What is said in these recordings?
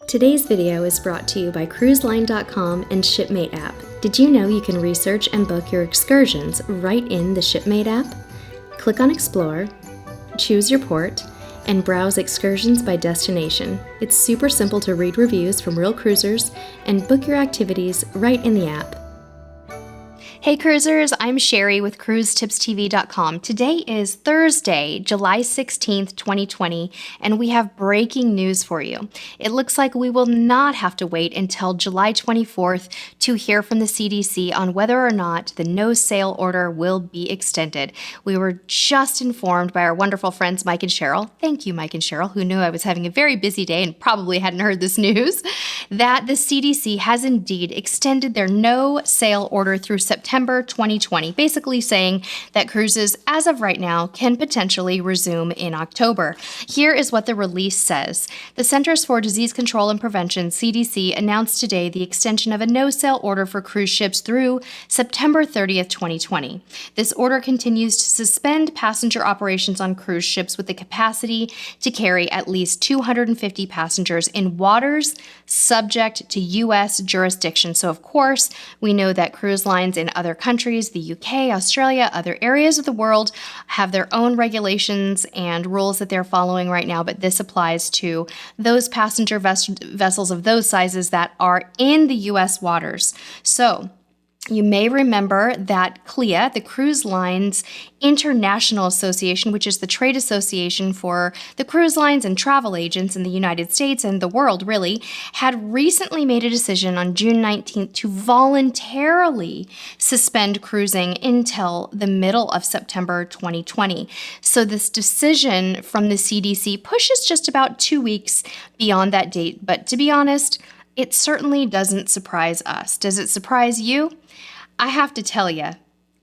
Today's video is brought to you by CruiseLine.com and Shipmate app. Did you know you can research and book your excursions right in the Shipmate app? Click on Explore, choose your port, and browse excursions by destination. It's super simple to read reviews from real cruisers and book your activities right in the app. Hey cruisers, I'm Sherry with CruiseTipsTV.com. Today is Thursday, July 16th, 2020, and we have breaking news for you. It looks like we will not have to wait until July 24th to hear from the CDC on whether or not the no-sail order will be extended. We were just informed by our wonderful friends Mike and Cheryl, thank you Mike and Cheryl, who knew I was having a very busy day and probably hadn't heard this news, that the CDC has indeed extended their no-sail order through September 2020, basically saying that cruises, as of right now, can potentially resume in October. Here is what the release says. The Centers for Disease Control and Prevention, CDC, announced today the extension of a no-sail order for cruise ships through September 30th, 2020. This order continues to suspend passenger operations on cruise ships with the capacity to carry at least 250 passengers in waters subject to U.S. jurisdiction. So, of course, we know that cruise lines in other countries, the UK, Australia, other areas of the world have their own regulations and rules that they're following right now, but this applies to those passenger vessels of those sizes that are in the U.S. waters. So, you may remember that CLIA, the Cruise Lines International Association, which is the trade association for the cruise lines and travel agents in the United States and the world, really, had recently made a decision on June 19th to voluntarily suspend cruising until the middle of September 2020. So this decision from the CDC pushes just about 2 weeks beyond that date. But to be honest, it certainly doesn't surprise us. Does it surprise you? I have to tell you,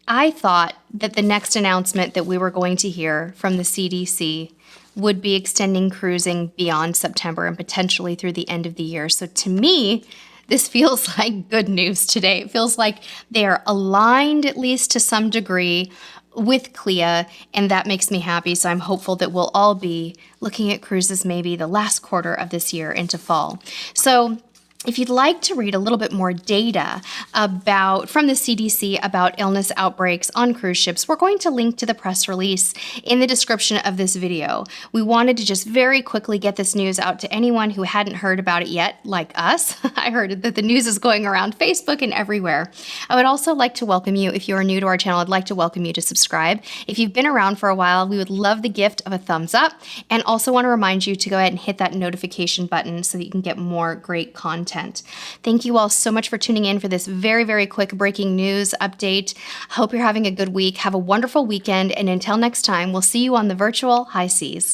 I thought that the next announcement that we were going to hear from the CDC would be extending cruising beyond September and potentially through the end of the year. So to me, this feels like good news today. It feels like they are aligned, at least to some degree, with CLIA, and that makes me happy. So I'm hopeful that we'll all be looking at cruises maybe the last quarter of this year into fall. So if you'd like to read a little bit more data from the CDC about illness outbreaks on cruise ships, we're going to link to the press release in the description of this video. We wanted to just very quickly get this news out to anyone who hadn't heard about it yet, like us. I heard that the news is going around Facebook and everywhere. I would also like to welcome you, if you are new to our channel, I'd like to welcome you to subscribe. If you've been around for a while, we would love the gift of a thumbs up, and also want to remind you to go ahead and hit that notification button so that you can get more great content. Thank you all so much for tuning in for this very, very quick breaking news update. Hope you're having a good week. Have a wonderful weekend. And until next time, we'll see you on the virtual high seas.